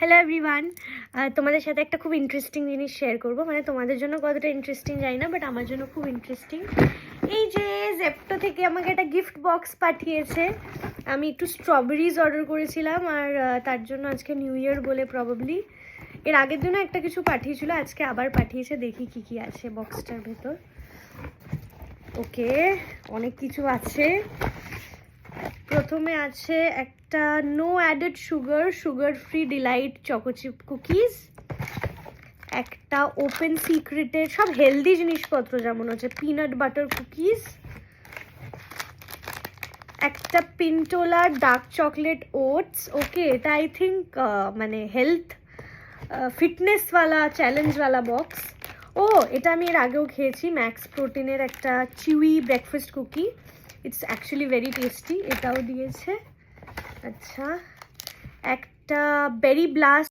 Hello everyone, তোমাদের সাথে একটা খুব ইন্টারেস্টিং জিনিস শেয়ার করব। মানে তোমাদের জন্য কতটা ইন্টারেস্টিং জানি না, বাট আমার জন্য খুব ইন্টারেস্টিং। এই যে জেপ্টো থেকে আমাকে একটা গিফট বক্স পাঠিয়েছে। আমি একটু স্ট্রবেরিজ অর্ডার করেছিলাম, আর তার জন্য আজকে নিউ ইয়ার বলে প্রবাবলি এর আগের দিনও একটা কিছু পাঠিয়েছিল, আজকে আবার পাঠিয়েছে। দেখি কি কি আছে বক্সটার ভেতর। ওকে, অনেক কিছু আছে। প্রথমে আছে একটা no added sugar free delight choco chip cookies, একটা ওপেন সিক্রেটের সব হেলদি জিনিসপত্র যেমন হচ্ছে পিনাট বাটার কুকিজ, একটা পিন্টোলার ডার্ক চকলেট ওটস। ওকে, এটা আই থিঙ্ক মানে হেলথ ফিটনেসওয়ালা চ্যালেঞ্জওয়ালা বক্স। ও, এটা আমি এর আগেও খেয়েছি, ম্যাক্স প্রোটিনের একটা chewy breakfast cookie. It's actually very tasty. এটাও দিয়েছে। আচ্ছা, একটা বেরি ব্লাস্ট